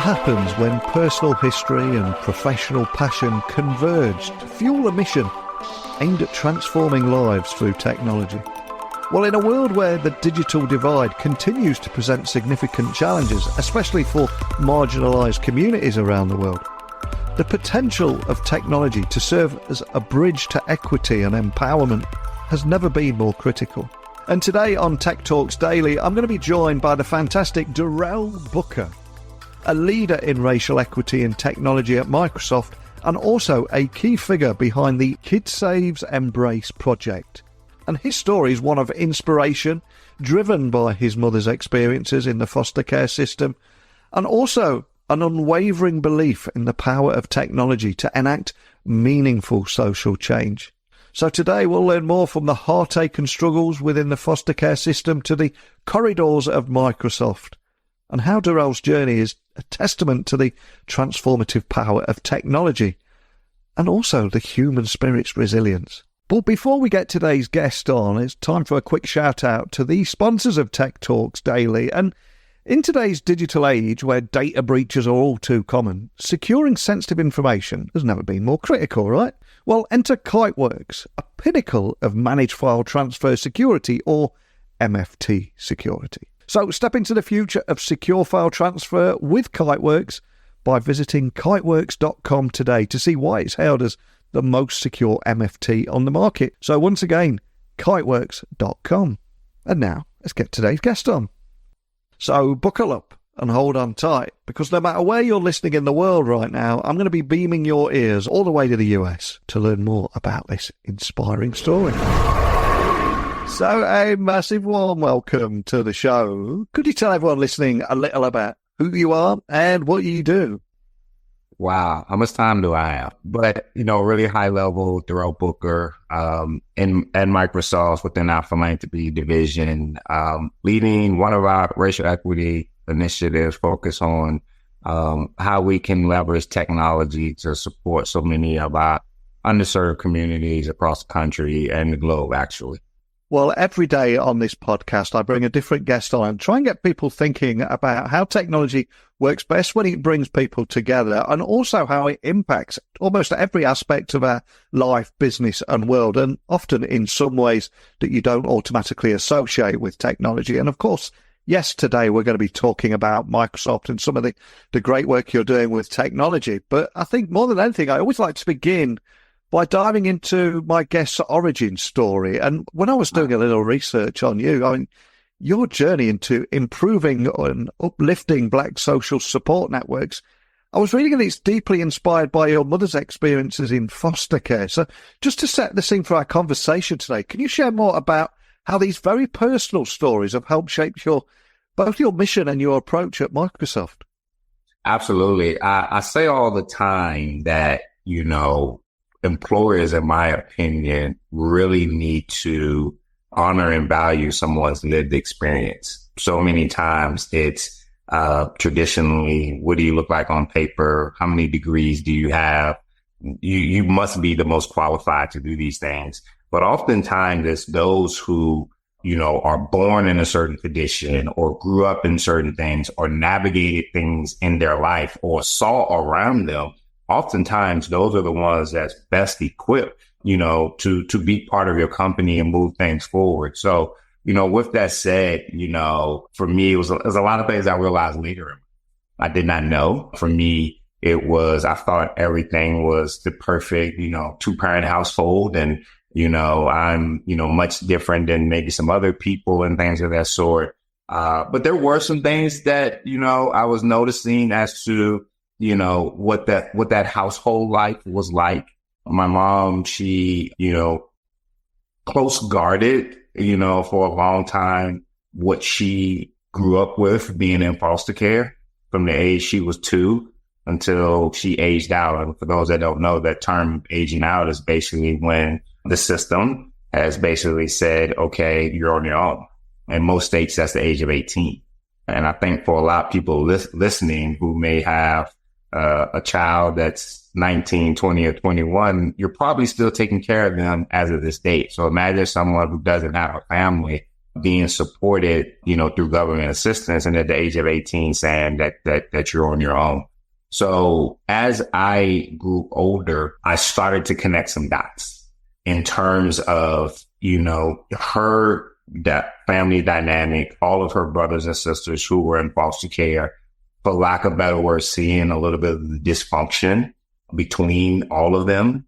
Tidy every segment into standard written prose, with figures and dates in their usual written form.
What happens when personal history and professional passion converge to fuel a mission aimed at transforming lives through technology? Well, in a world where the digital divide continues to present significant challenges, especially for marginalised communities around the world, the potential of technology to serve as a bridge to equity and empowerment has never been more critical. And today on Tech Talks Daily, I'm going to be joined by the fantastic Darrell Booker, a leader in racial equity and technology at Microsoft, and also a key figure behind the KidSave's Embrace project. And his story is one of inspiration, driven by his mother's experiences in the foster care system, and also an unwavering belief in the power of technology to enact meaningful social change. So today we'll learn more from the heartache and struggles within the foster care system to the corridors of Microsoft, and how Darrell's journey is a testament to the transformative power of technology and also the human spirit's resilience. But before we get today's guest on, it's time for a quick shout out to the sponsors of Tech Talks Daily. And in today's digital age where data breaches are all too common, securing sensitive information has never been more critical, right? Well, enter Kiteworks, a pinnacle of managed file transfer security, or MFT security. So step into the future of secure file transfer with Kiteworks by visiting kiteworks.com today to see why it's hailed as the most secure MFT on the market. So once again, kiteworks.com. And now let's get today's guest on. So buckle up and hold on tight, because no matter where you're listening in the world right now, I'm going to be beaming your ears all the way to the US to learn more about this inspiring story. So a massive warm welcome to the show. Could you tell everyone listening a little about who you are and what you do? Wow, how much time do I have? But, really high level, Darrell Booker, in Microsoft within our philanthropy division, leading one of our racial equity initiatives focused on how we can leverage technology to support so many of our underserved communities across the country and the globe, actually. Well, every day on this podcast, I bring a different guest on and try and get people thinking about how technology works best when it brings people together, and also how it impacts almost every aspect of our life, business and world, and often in some ways that you don't automatically associate with technology. And of course, yes, today we're going to be talking about Microsoft and some of the great work you're doing with technology. But I think more than anything, I always like to begin by diving into my guest's origin story. And when I was doing a little research on you, I mean, your journey into improving and uplifting Black social support networks, I was reading that it's deeply inspired by your mother's experiences in foster care. So just to set the scene for our conversation today, can you share more about how these very personal stories have helped shape both your mission and your approach at Microsoft? Absolutely. I say all the time that, employers, in my opinion, really need to honor and value someone's lived experience. So many times it's traditionally, what do you look like on paper? How many degrees do you have? You must be the most qualified to do these things. But oftentimes it's those who, are born in a certain tradition or grew up in certain things or navigated things in their life or saw around them. Oftentimes, those are the ones that's best equipped, to be part of your company and move things forward. So, with that said, for me, it was a lot of things I realized later. I did not know. For me, I thought everything was the perfect, two-parent household. And, I'm, much different than maybe some other people and things of that sort. But there were some things that, I was noticing as to, what that household life was like. My mom, she, close guarded, for a long time, what she grew up with being in foster care from the age she was 2 until she aged out. And for those that don't know, that term aging out is basically when the system has basically said, okay, you're on your own. In most states, that's the age of 18. And I think for a lot of people listening who may have a child that's 19, 20, or 21, you're probably still taking care of them as of this date. So imagine someone who doesn't have a family being supported, through government assistance, and at the age of 18 saying that you're on your own. So as I grew older, I started to connect some dots in terms of, her that family dynamic, all of her brothers and sisters who were in foster care, for lack of better words, seeing a little bit of the dysfunction between all of them.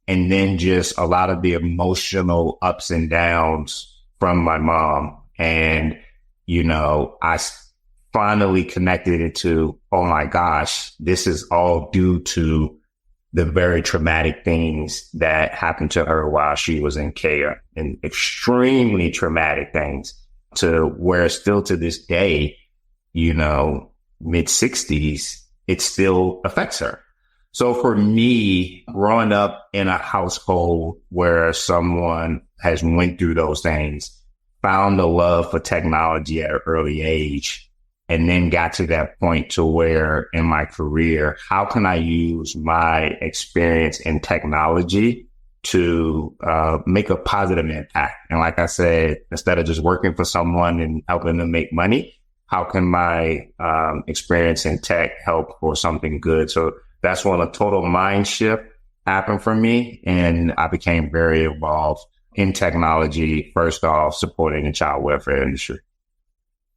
And then just a lot of the emotional ups and downs from my mom. And, I finally connected it to, oh my gosh, this is all due to the very traumatic things that happened to her while she was in care, and extremely traumatic things, to where still to this day, mid 60s, it still affects her. So for me, growing up in a household where someone has went through those things, found a love for technology at an early age, and then got to that point to where in my career, how can I use my experience in technology to make a positive impact? And like I said, instead of just working for someone and helping them make money, how can my experience in tech help for something good? So that's when a total mind shift happened for me. And I became very involved in technology, first off, supporting the child welfare industry.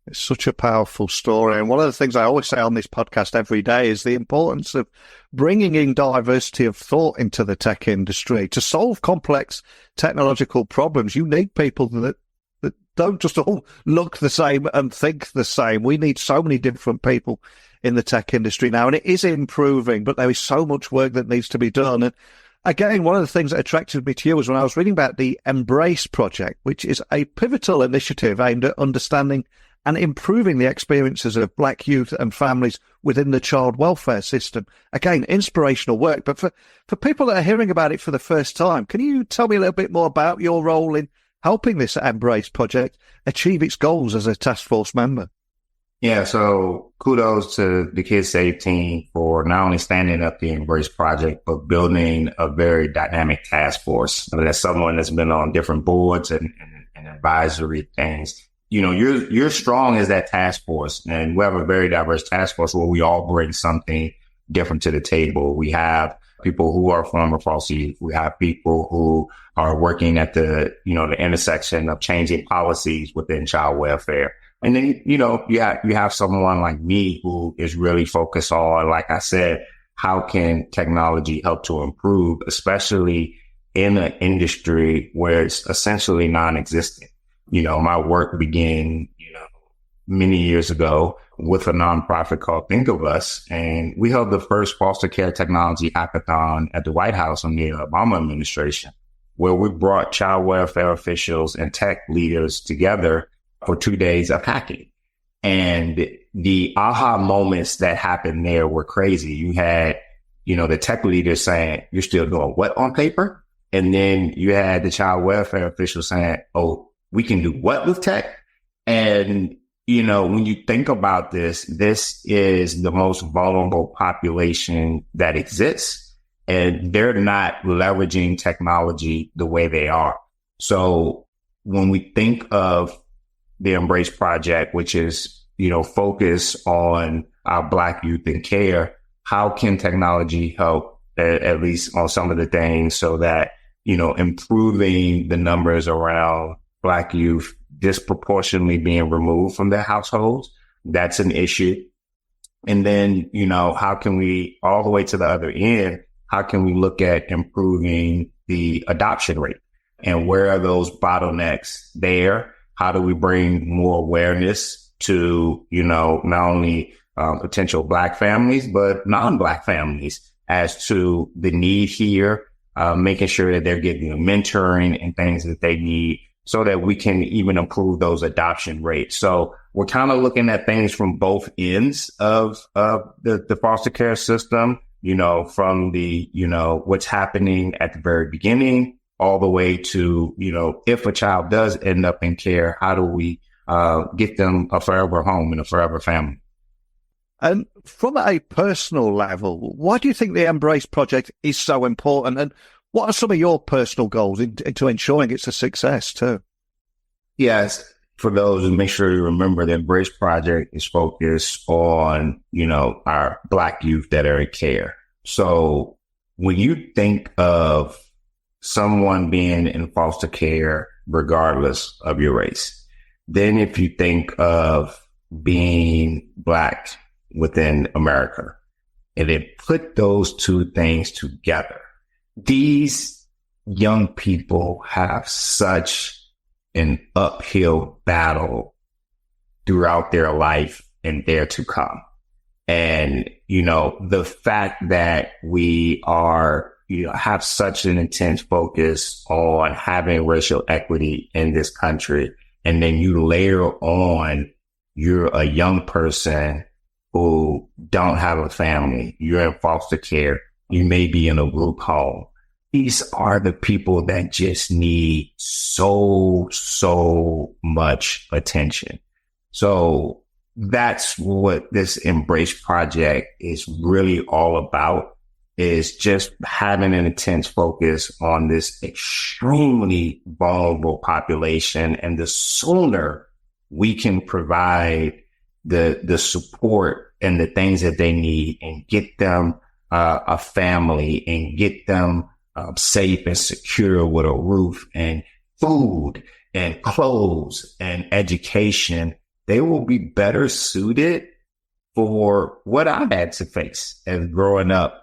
It's such a powerful story. And one of the things I always say on this podcast every day is the importance of bringing in diversity of thought into the tech industry. To solve complex technological problems, you need people that don't just all look the same and think the same. We need so many different people in the tech industry now, and it is improving, but there is so much work that needs to be done. And again, one of the things that attracted me to you was when I was reading about the Embrace project, which is a pivotal initiative aimed at understanding and improving the experiences of Black youth and families within the child welfare system. Again, inspirational work. But for people that are hearing about it for the first time, can you tell me a little bit more about your role in helping this Embrace project achieve its goals as a task force member? Yeah, so kudos to the Kids Save team for not only standing up the Embrace project, but building a very dynamic task force. I mean, as someone that's been on different boards and advisory things, you're strong as that task force. And we have a very diverse task force where we all bring something different to the table. We have people who are former foster youth. We have people who are working at the intersection of changing policies within child welfare. And then, you have someone like me who is really focused on, like I said, how can technology help to improve, especially in an industry where it's essentially non-existent. My work began, many years ago with a nonprofit called Think of Us. And we held the first foster care technology hackathon at the White House in the Obama administration, where we brought child welfare officials and tech leaders together for 2 days of hacking. And the aha moments that happened there were crazy. You had, the tech leaders saying, you're still doing what on paper? And then you had the child welfare officials saying, oh, we can do what with tech? And, when you think about this is the most vulnerable population that exists, and they're not leveraging technology the way they are. So when we think of the Embrace Project, which is, focus on our Black youth in care, how can technology help at least on some of the things so that, improving the numbers around Black youth disproportionately being removed from their households? That's an issue. And then, how can we, all the way to the other end, how can we look at improving the adoption rate? And where are those bottlenecks there? How do we bring more awareness to, not only potential Black families, but non-Black families as to the need here, making sure that they're getting the mentoring and things that they need so that we can even improve those adoption rates. So we're kind of looking at things from both ends of the foster care system, from the, what's happening at the very beginning all the way to, if a child does end up in care, how do we get them a forever home and a forever family? And from a personal level, why do you think the Embrace Project is so important? And what are some of your personal goals into ensuring it's a success too? Yes. for those, make sure you remember the Embrace Project is focused on, our Black youth that are in care. So when you think of someone being in foster care, regardless of your race, then if you think of being Black within America, and then put those two things together, these young people have such an uphill battle throughout their life and there to come. And, the fact that we are, have such an intense focus on having racial equity in this country, and then you layer on you're a young person who don't have a family, you're in foster care, you may be in a group home. These are the people that just need so much attention. So that's what this Embrace Project is really all about, is just having an intense focus on this extremely vulnerable population. And the sooner we can provide the support and the things that they need and get them a family and get them safe and secure with a roof and food and clothes and education, they will be better suited for what I had to face as growing up,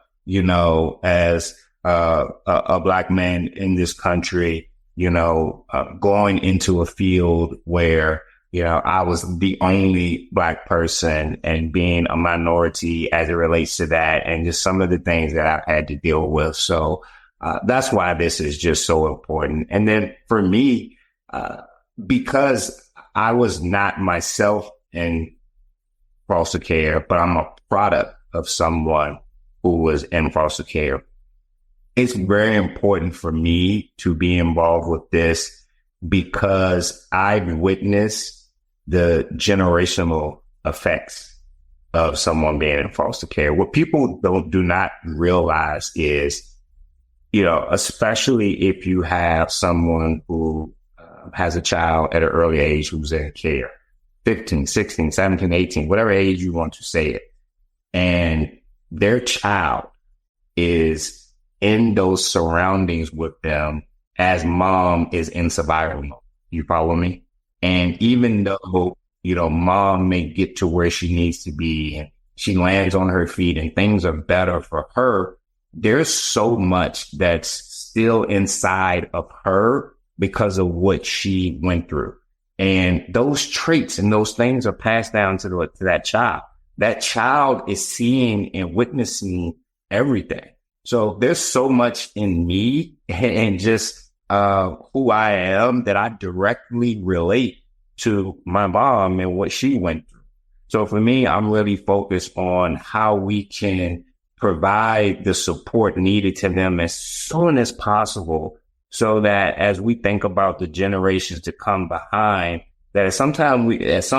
as a Black man in this country, going into a field where, I was the only Black person and being a minority as it relates to that, and just some of the things that I've had to deal with. So that's why this is just so important. And then for me, because I was not myself in foster care, but I'm a product of someone who was in foster care, it's very important for me to be involved with this because I've witnessed the generational effects of someone being in foster care. What people do not realize is, especially if you have someone who has a child at an early age who's in care, 15, 16, 17, 18, whatever age you want to say it, and their child is in those surroundings with them as mom is in survival mode. You follow me? And even though, mom may get to where she needs to be and she lands on her feet and things are better for her, there's so much that's still inside of her because of what she went through. And those traits and those things are passed down to that child. That child is seeing and witnessing everything. So there's so much in me and just who I am that I directly relate to my mom and what she went through. So for me, I'm really focused on how we can provide the support needed to them as soon as possible, so that as we think about the generations to come behind, that at some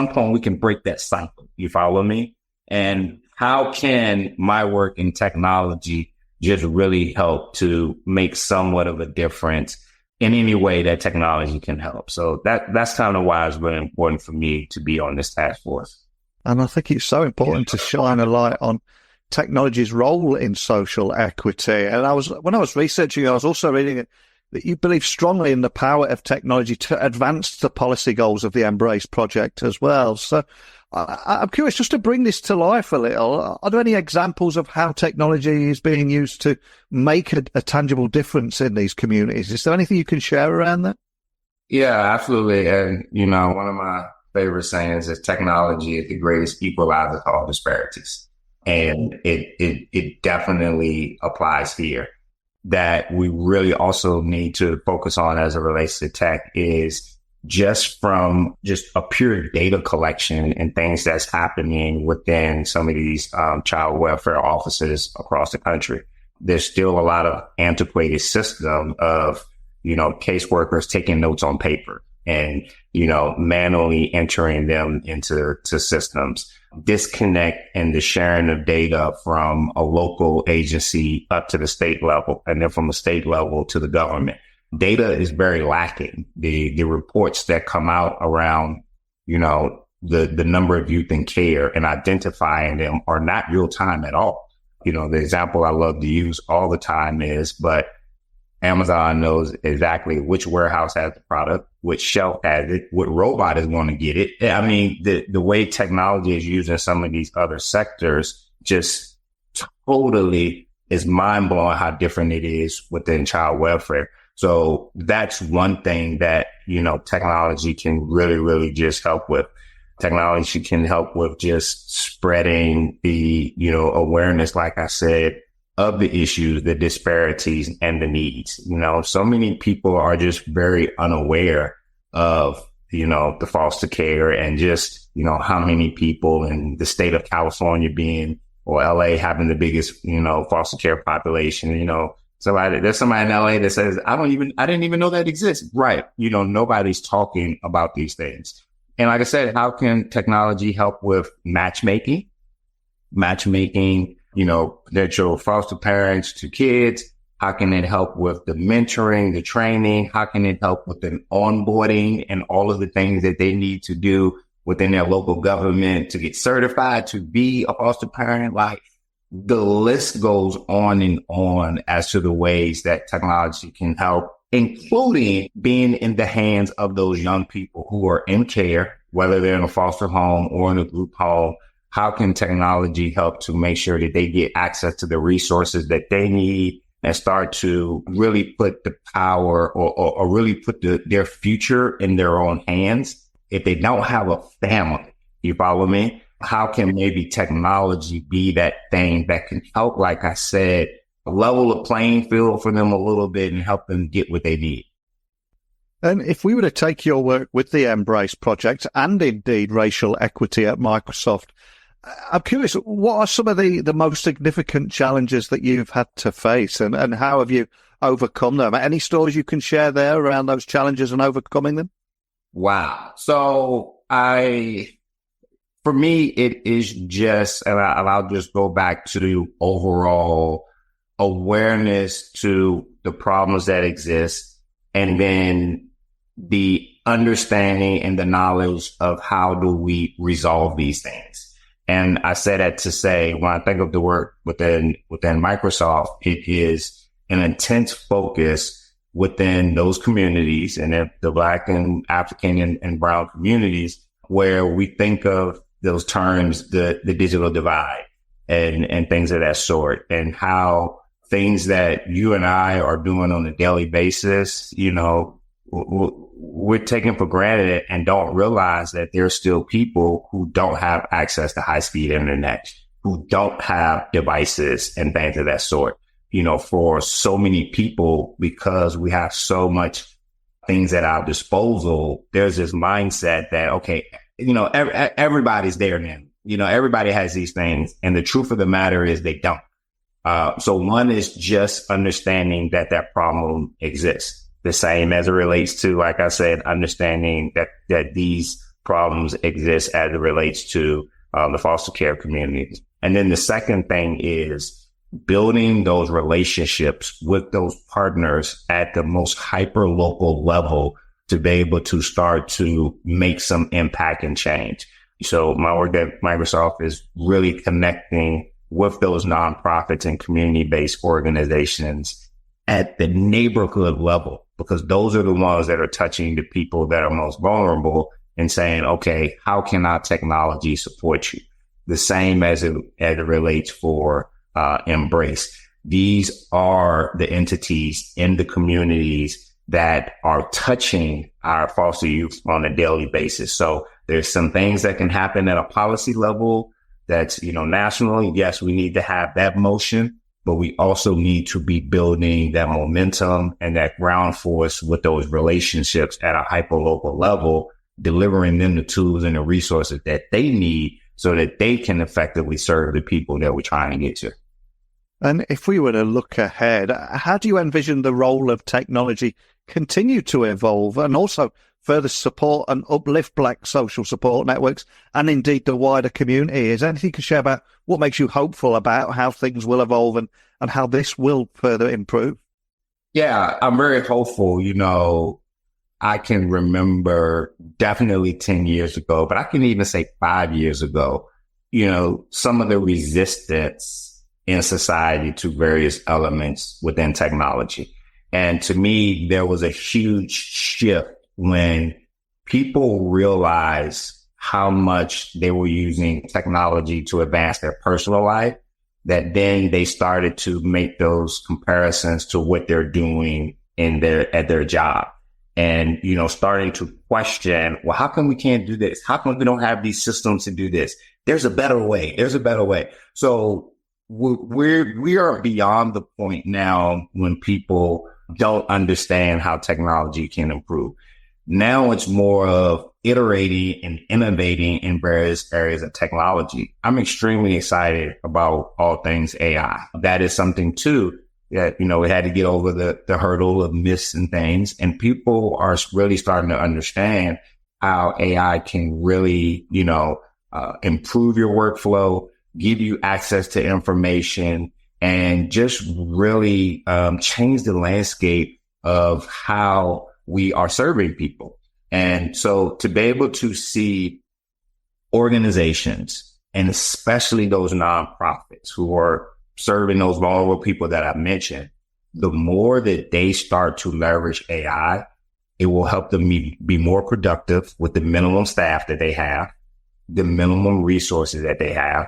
point we can break that cycle. You follow me? And how can my work in technology just really help to make somewhat of a difference in any way that technology can help? So that's kind of why it's really important for me to be on this task force. And I think it's so important to shine a light on technology's role in social equity. And when I was researching, I was also reading that you believe strongly in the power of technology to advance the policy goals of the Embrace Project as well. So I'm curious, just to bring this to life a little, are there any examples of how technology is being used to make a tangible difference in these communities? Is there anything you can share around that? Yeah, absolutely. And, one of my favorite sayings is technology is the greatest equalizer of all disparities. And it definitely applies here. That we really also need to focus on as it relates to tech is just a pure data collection and things that's happening within some of these child welfare offices across the country. There's still a lot of antiquated system of, caseworkers taking notes on paper and, manually entering them into systems. Disconnect in the sharing of data from a local agency up to the state level, and then from the state level to the government. Data is very lacking. The reports that come out around the number of youth in care and identifying them are not real time at all. The example I love to use all the time is, but Amazon knows exactly which warehouse has the product, which shelf has it, what robot is going to get it. I mean, the way technology is used in some of these other sectors just totally is mind blowing how different it is within child welfare. So that's one thing that, technology can really, really just help with. Technology can help with just spreading the, awareness, like I said, of the issues, the disparities, and the needs. So many people are just very unaware of, the foster care and just, how many people in the state of California or LA having the biggest, foster care population. There's somebody in LA that says, I didn't even know that exists. Right. Nobody's talking about these things. And like I said, how can technology help with matchmaking, potential foster parents to kids? How can it help with the mentoring, the training? How can it help with the onboarding and all of the things that they need to do within their local government to get certified to be a foster parent? Like, the list goes on and on as to the ways that technology can help, including being in the hands of those young people who are in care, whether they're in a foster home or in a group home. How can technology help to make sure that they get access to the resources that they need and start to really put the power or really put their future in their own hands? If they don't have a family, you follow me? How can maybe technology be that thing that can help, like I said, level the playing field for them a little bit and help them get what they need? And if we were to take your work with the Embrace project and indeed racial equity at Microsoft, I'm curious, what are some of the most significant challenges that you've had to face and how have you overcome them? Any stories you can share there around those challenges and overcoming them? Wow. So for me, it is just, and I'll just go back to the overall awareness to the problems that exist, and then the understanding and the knowledge of how do we resolve these things. And I say that to say, when I think of the work within Microsoft, it is an intense focus within those communities and the Black and African and brown communities, where we think of those terms, the digital divide and things of that sort, and how things that you and I are doing on a daily basis, we're taking for granted and don't realize that there's still people who don't have access to high-speed internet, who don't have devices and things of that sort. For so many people, because we have so much things at our disposal, there's this mindset that, okay, everybody's there now. Everybody has these things. And the truth of the matter is they don't. So one is just understanding that problem exists. The same as it relates to, like I said, understanding that these problems exist as it relates to the foster care communities. And then the second thing is building those relationships with those partners at the most hyper local level to be able to start to make some impact and change. So my work at Microsoft is really connecting with those nonprofits and community-based organizations at the neighborhood level, because those are the ones that are touching the people that are most vulnerable and saying, okay, how can our technology support you? The same as it relates for Embrace. These are the entities in the communities that are touching our foster youth on a daily basis. So there's some things that can happen at a policy level that's, nationally. Yes, we need to have that motion, but we also need to be building that momentum and that ground force with those relationships at a hyper-local level, delivering them the tools and the resources that they need so that they can effectively serve the people that we're trying to get to. And if we were to look ahead, how do you envision the role of technology continue to evolve and also further support and uplift Black social support networks and indeed the wider community? Is there anything you can share about what makes you hopeful about how things will evolve and how this will further improve? Yeah, I'm very hopeful. I can remember definitely 10 years ago, but I can even say 5 years ago, some of the resistance in society to various elements within technology. And to me, there was a huge shift when people realized how much they were using technology to advance their personal life, that then they started to make those comparisons to what they're doing at their job. And, starting to question, well, how come we can't do this? How come we don't have these systems to do this? There's a better way. There's a better way. So we are beyond the point now when people don't understand how technology can improve. Now it's more of iterating and innovating in various areas of technology. I'm extremely excited about all things AI. That is something too that, we had to get over the hurdle of myths and things. And people are really starting to understand how AI can really, improve your workflow, give you access to information, and just really change the landscape of how we are serving people. And so to be able to see organizations, and especially those nonprofits who are serving those vulnerable people that I mentioned, the more that they start to leverage AI, it will help them be more productive with the minimum staff that they have, the minimum resources that they have.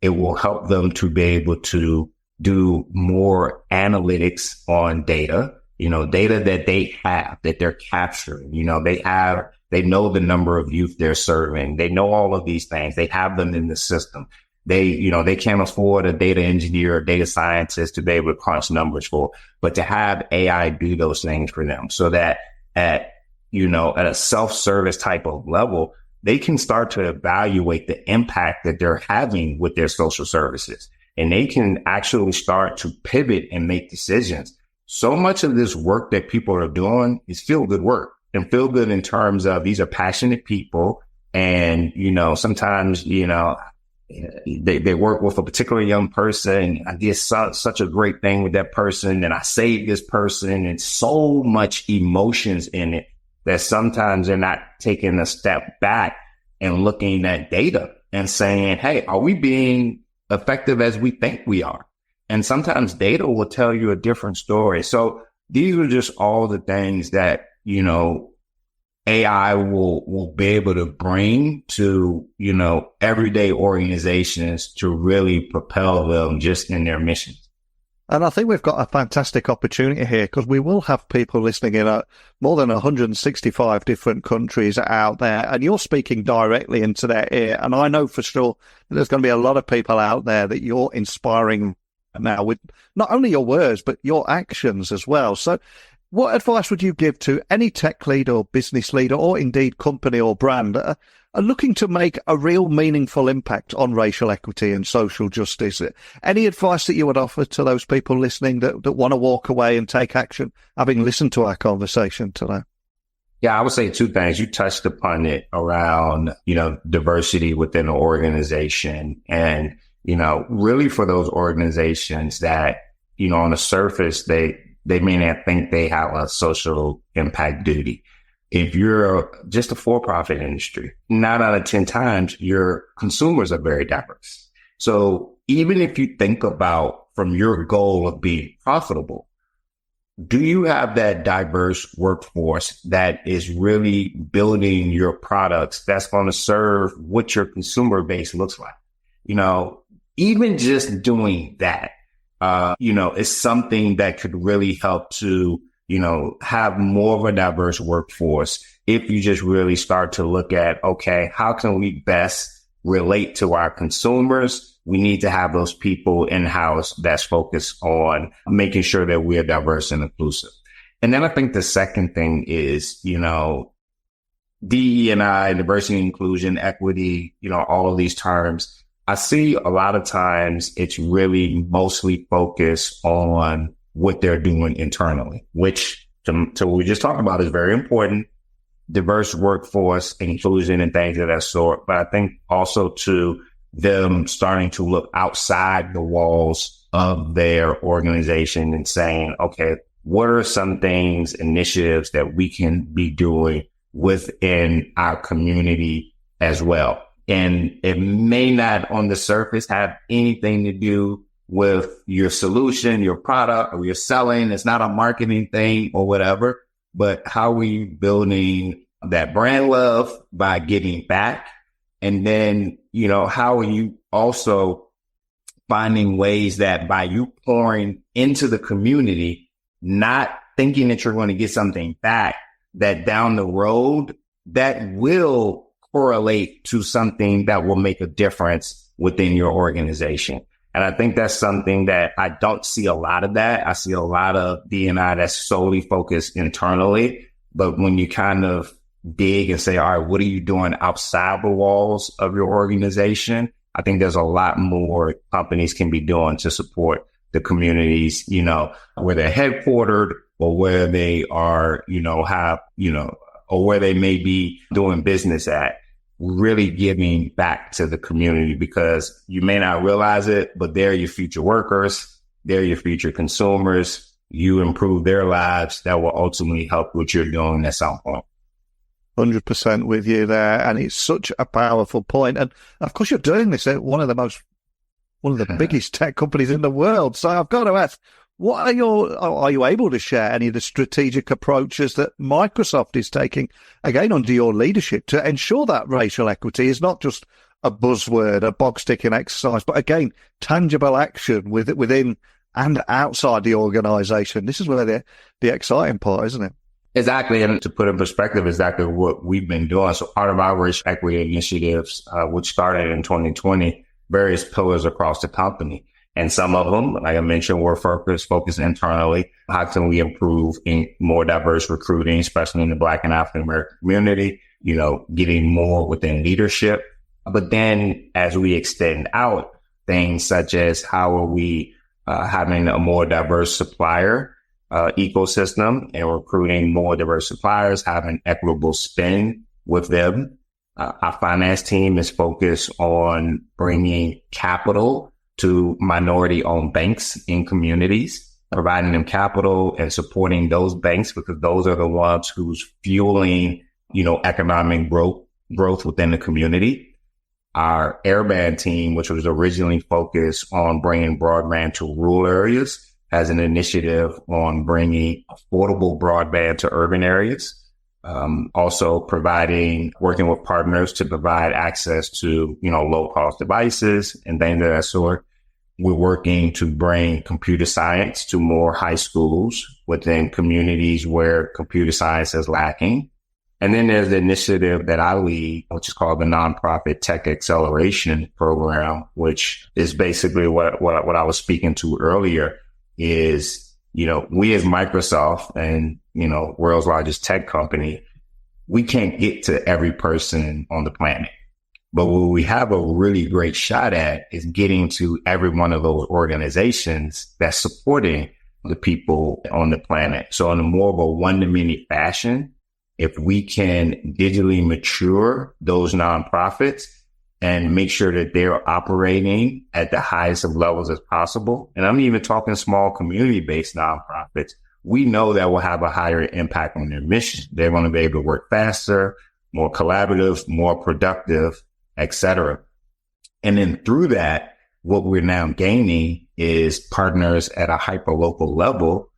It will help them to be able to do more analytics on data, data that they have, that they're capturing. They know the number of youth they're serving. They know all of these things. They have them in the system. They can't afford a data engineer or data scientist to be able to crunch numbers for, but to have AI do those things for them so that at a self-service type of level, they can start to evaluate the impact that they're having with their social services. And they can actually start to pivot and make decisions. So much of this work that people are doing is feel good work, and feel good in terms of these are passionate people. And, sometimes, they work with a particular young person. I did such a great thing with that person, and I saved this person, and so much emotions in it that sometimes they're not taking a step back and looking at data and saying, hey, are we being effective as we think we are? And sometimes data will tell you a different story. So these are just all the things that, AI will be able to bring to, everyday organizations to really propel them just in their missions. And I think we've got a fantastic opportunity here because we will have people listening in more than 165 different countries out there, and you're speaking directly into their ear. And I know for sure that there's going to be a lot of people out there that you're inspiring now with not only your words, but your actions as well. So what advice would you give to any tech leader or business leader, or indeed company or brand that are looking to make a real meaningful impact on racial equity and social justice? Any advice that you would offer to those people listening that want to walk away and take action, having listened to our conversation today? Yeah, I would say two things. You touched upon it around, diversity within an organization, and, really for those organizations that, on the surface, they may not think they have a social impact duty. If you're just a for-profit industry, 9 out of 10 times your consumers are very diverse. So even if you think about from your goal of being profitable, do you have that diverse workforce that is really building your products that's going to serve what your consumer base looks like? Even just doing that, is something that could really help to, have more of a diverse workforce. If you just really start to look at, okay, how can we best relate to our consumers? We need to have those people in-house that's focused on making sure that we're diverse and inclusive. And then I think the second thing is, DE&I, diversity, inclusion, equity, all of these terms. I see a lot of times it's really mostly focused on what they're doing internally, which to what we just talked about is very important. Diverse workforce, inclusion, and things of that sort. But I think also to them starting to look outside the walls of their organization and saying, okay, what are some things, initiatives that we can be doing within our community as well? And it may not on the surface have anything to do with your solution, your product, or your selling. It's not a marketing thing or whatever, but how are you building that brand love by giving back? And then, how are you also finding ways that by you pouring into the community, not thinking that you're going to get something back, that down the road, that will correlate to something that will make a difference within your organization. And I think that's something that I don't see a lot of that. I see a lot of D&I that's solely focused internally. But when you kind of dig and say, all right, what are you doing outside the walls of your organization? I think there's a lot more companies can be doing to support the communities, where they're headquartered or where they are, or where they may be doing business at. Really giving back to the community, because you may not realize it, but they're your future workers. They're your future consumers. You improve their lives. That will ultimately help what you're doing at some point. 100% with you there. And it's such a powerful point. And of course, you're doing this at one of the biggest tech companies in the world. So I've got to ask, are you able to share any of the strategic approaches that Microsoft is taking, again, under your leadership to ensure that racial equity is not just a buzzword, a box-ticking exercise, but again, tangible action within and outside the organization? This is where the exciting part, isn't it? Exactly. And to put in perspective, exactly what we've been doing. So part of our racial equity initiatives, which started in 2020, various pillars across the company. And some of them, like I mentioned, were focused internally. How can we improve in more diverse recruiting, especially in the Black and African American community, getting more within leadership. But then as we extend out, things such as how are we having a more diverse supplier ecosystem and recruiting more diverse suppliers, having equitable spend with them. Our finance team is focused on bringing capital to minority-owned banks in communities, providing them capital and supporting those banks, because those are the ones who's fueling, economic growth within the community. Our Airband team, which was originally focused on bringing broadband to rural areas, has an initiative on bringing affordable broadband to urban areas. Also working with partners to provide access to, low cost devices and things of that sort. We're working to bring computer science to more high schools within communities where computer science is lacking. And then there's the initiative that I lead, which is called the Nonprofit Tech Acceleration Program, which is basically what I was speaking to earlier is, we as Microsoft and, world's largest tech company, we can't get to every person on the planet. But what we have a really great shot at is getting to every one of those organizations that's supporting the people on the planet. So in a more of a one-to-many fashion, if we can digitally mature those nonprofits and make sure that they're operating at the highest of levels as possible, and I'm even talking small community-based nonprofits, we know that will have a higher impact on their mission. They're going to be able to work faster, more collaborative, more productive, etc. And then through that, what we're now gaining is partners at a hyper-local level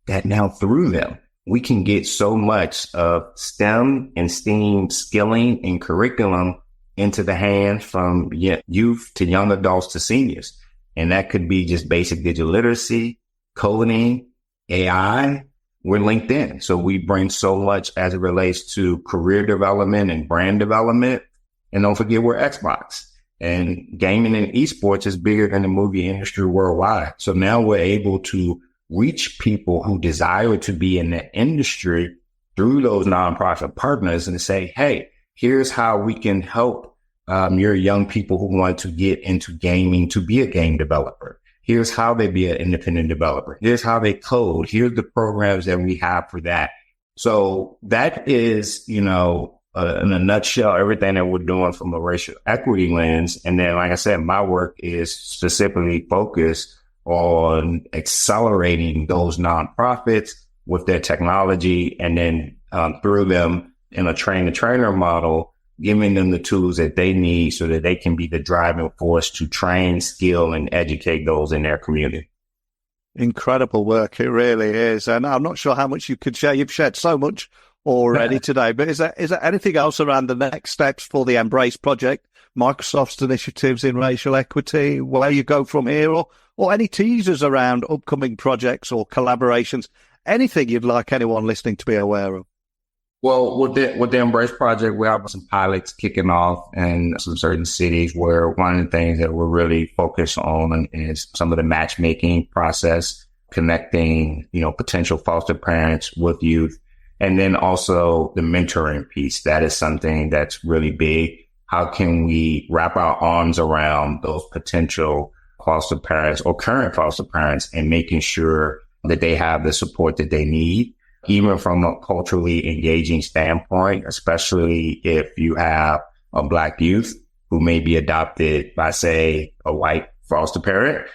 that now through them, we can get so much of STEM and STEAM skilling and curriculum into the hands from youth to young adults to seniors. And that could be just basic digital literacy, coding, AI. We're linked in. So we bring so much as it relates to career development and brand development. And don't forget, we're Xbox, and gaming and esports is bigger than the movie industry worldwide. So now we're able to reach people who desire to be in the industry through those nonprofit partners and say, hey, here's how we can help your young people who want to get into gaming to be a game developer. Here's how they be an independent developer. Here's how they code. Here's the programs that we have for that. So that is, in a nutshell, everything that we're doing from a racial equity lens. And then, like I said, my work is specifically focused on accelerating those nonprofits with their technology, and then through them in a train-the-trainer model, giving them the tools that they need so that they can be the driving force to train, skill, and educate those in their community. Incredible work. It really is. And I'm not sure how much you could share. You've shared so much already today, but is there anything else around the next steps for the Embrace project, Microsoft's initiatives in racial equity, where you go from here, or any teasers around upcoming projects or collaborations, anything you'd like anyone listening to be aware of? Well, with the Embrace project, we have some pilots kicking off in some certain cities where one of the things that we're really focused on is some of the matchmaking process, connecting, potential foster parents with youth, and then also the mentoring piece. That is something that's really big. How can we wrap our arms around those potential foster parents or current foster parents and making sure that they have the support that they need? Even from a culturally engaging standpoint, especially if you have a Black youth who may be adopted by, say, a white foster parent,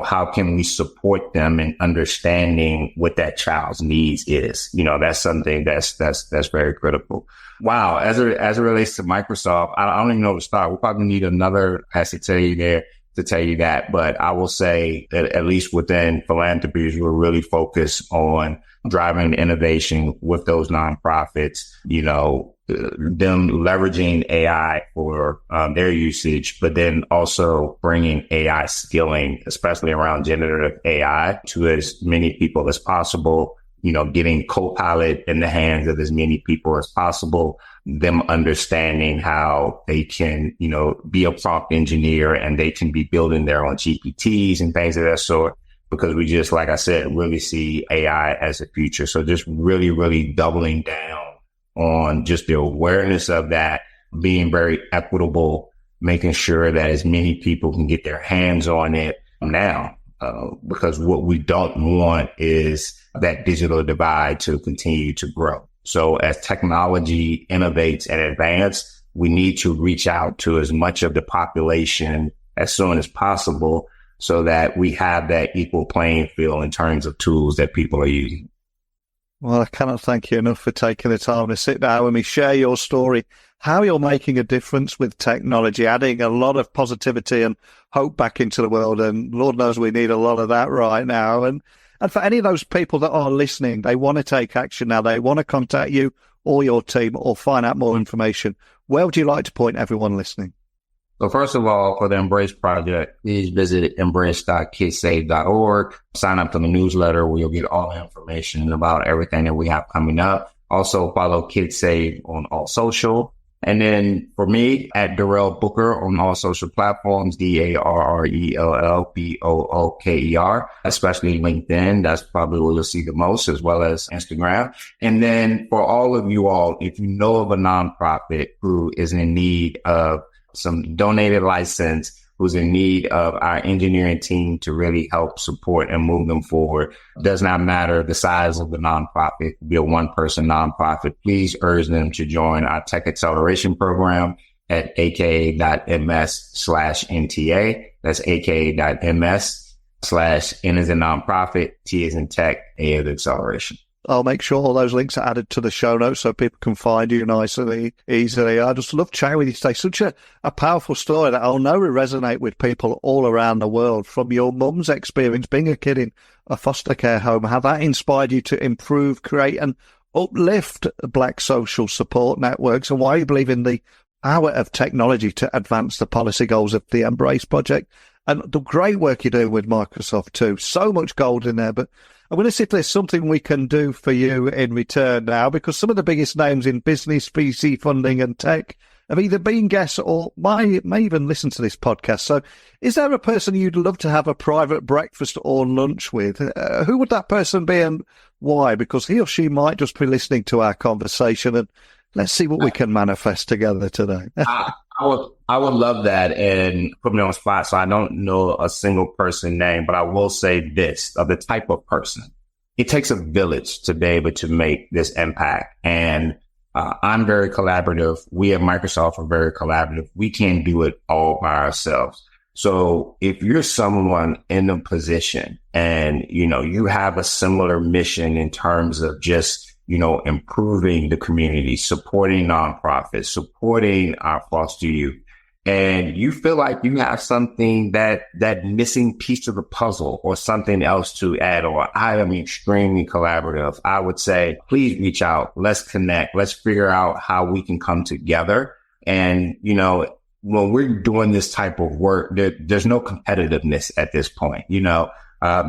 how can we support them in understanding what that child's needs is? That's something that's very critical. Wow. As it relates to Microsoft, I don't even know where to start. We'll probably need another passage to tell you that. But I will say that at least within philanthropies, we're really focused on driving innovation with those nonprofits, them leveraging AI for their usage, but then also bringing AI skilling, especially around generative AI, to as many people as possible, getting Copilot in the hands of as many people as possible, them understanding how they can, be a prompt engineer and they can be building their own GPTs and things of that sort. Because we just, like I said, really see AI as a future. So just really, really doubling down on just the awareness of that, being very equitable, making sure that as many people can get their hands on it now. Because what we don't want is that digital divide to continue to grow. So as technology innovates and advances, we need to reach out to as much of the population as soon as possible, so that we have that equal playing field in terms of tools that people are using. Well, I cannot thank you enough for taking the time to sit down with me, share your story, how you're making a difference with technology, adding a lot of positivity and hope back into the world. And Lord knows we need a lot of that right now. And for any of those people that are listening, they want to take action now, they want to contact you or your team or find out more information. Where would you like to point everyone listening? So first of all, for the Embrace Project, please visit embrace.kidsave.org. Sign up to the newsletter where you'll get all the information about everything that we have coming up. Also follow KidSave on all social. And then for me, at Darrell Booker on all social platforms, DarrellBooker, especially LinkedIn. That's probably where you'll see the most, as well as Instagram. And then for all of you all, if you know of a nonprofit who is in need of some donated license, who's in need of our engineering team to really help support and move them forward, does not matter the size of the nonprofit, be a one-person nonprofit, please urge them to join our Tech Acceleration Program at aka.ms/NTA. That's aka.ms/N as in nonprofit, T as in tech, A as acceleration. I'll make sure all those links are added to the show notes so people can find you nicely, easily. I just love chatting with you today. Such a powerful story that I'll know will resonate with people all around the world. From your mum's experience being a kid in a foster care home, how that inspired you to improve, create and uplift Black social support networks, and why you believe in the power of technology to advance the policy goals of the Embrace Project, and the great work you're doing with Microsoft too. So much gold in there, but I'm going to see if there's something we can do for you in return now, because some of the biggest names in business, VC funding and tech have either been guests or may even listen to this podcast. So is there a person you'd love to have a private breakfast or lunch with? Who would that person be and why? Because he or she might just be listening to our conversation, and let's see what we can manifest together today. I would love that, and put me on the spot. So I don't know a single person name, but I will say this, of the type of person. It takes a village to be able to make this impact. And I'm very collaborative. We at Microsoft are very collaborative. We can't do it all by ourselves. So if you're someone in a position and, you have a similar mission in terms of just, improving the community, supporting nonprofits, supporting our foster youth, and you feel like you have something that missing piece of the puzzle or something else to add, or I am extremely collaborative, I would say, please reach out. Let's connect. Let's figure out how we can come together. And, when we're doing this type of work, there's no competitiveness at this point.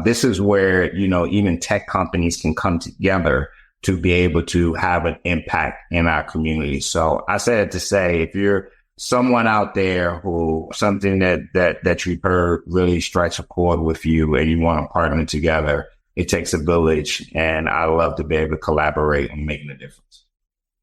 This is where, even tech companies can come together to be able to have an impact in our community. So I said to say, if you're someone out there who something that you heard really strikes a chord with you and you want to partner together, it takes a village. And I love to be able to collaborate and making a difference.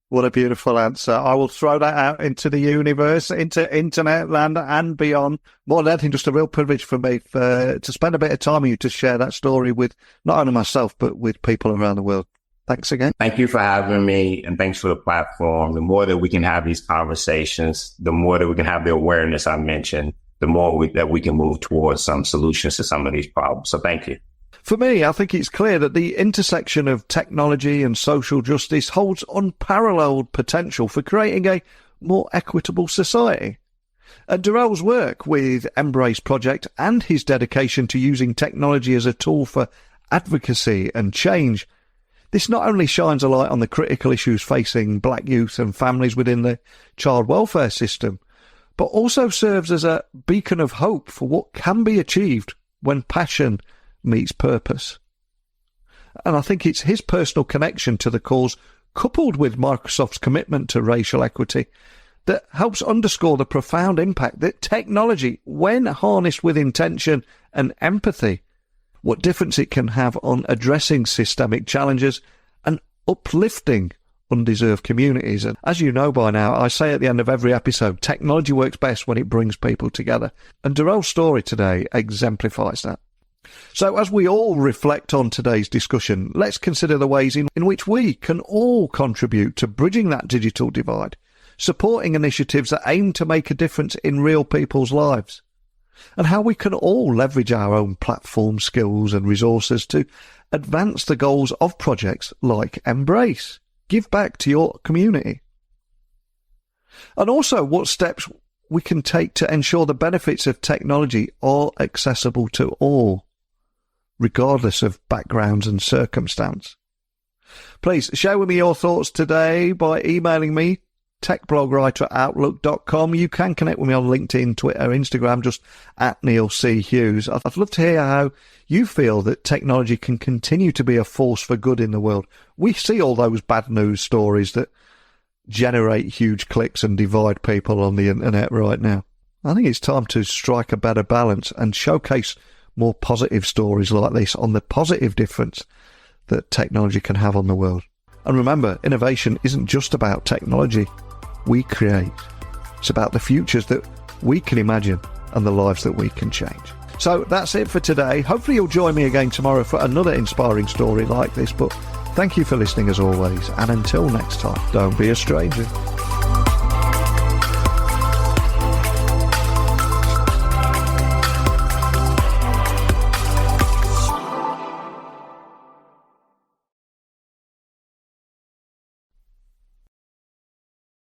What a beautiful answer. I will throw that out into the universe, into internet land and beyond. More than anything, just a real privilege for me to spend a bit of time with you to share that story with not only myself, but with people around the world. Thanks again. Thank you for having me, and thanks for the platform. The more that we can have these conversations, the more that we can have the awareness I mentioned, the more that we can move towards some solutions to some of these problems. So thank you. For me, I think it's clear that the intersection of technology and social justice holds unparalleled potential for creating a more equitable society. And Darrell's work with Embrace Project and his dedication to using technology as a tool for advocacy and change, this not only shines a light on the critical issues facing black youth and families within the child welfare system, but also serves as a beacon of hope for what can be achieved when passion meets purpose. And I think it's his personal connection to the cause, coupled with Microsoft's commitment to racial equity, that helps underscore the profound impact that technology, when harnessed with intention and empathy, what difference it can have on addressing systemic challenges and uplifting undeserved communities. And as you know by now, I say at the end of every episode, technology works best when it brings people together. And Darrell's story today exemplifies that. So as we all reflect on today's discussion, let's consider the ways in which we can all contribute to bridging that digital divide, supporting initiatives that aim to make a difference in real people's lives, and how we can all leverage our own platform skills and resources to advance the goals of projects like Embrace. Give back to your community. And also what steps we can take to ensure the benefits of technology are accessible to all, regardless of backgrounds and circumstance. Please share with me your thoughts today by emailing me, techblogwriter@outlook.com. You can connect with me on LinkedIn, Twitter, Instagram, just at Neil C. Hughes. I'd love to hear how you feel that technology can continue to be a force for good in the world. We see all those bad news stories that generate huge clicks and divide people on the internet right now. I think it's time to strike a better balance and showcase more positive stories like this on the positive difference that technology can have on the world. And remember, innovation isn't just about technology we create. It's about the futures that we can imagine and the lives that we can change. So that's it for today. Hopefully you'll join me again tomorrow for another inspiring story like this. But thank you for listening as always. And until next time, don't be a stranger.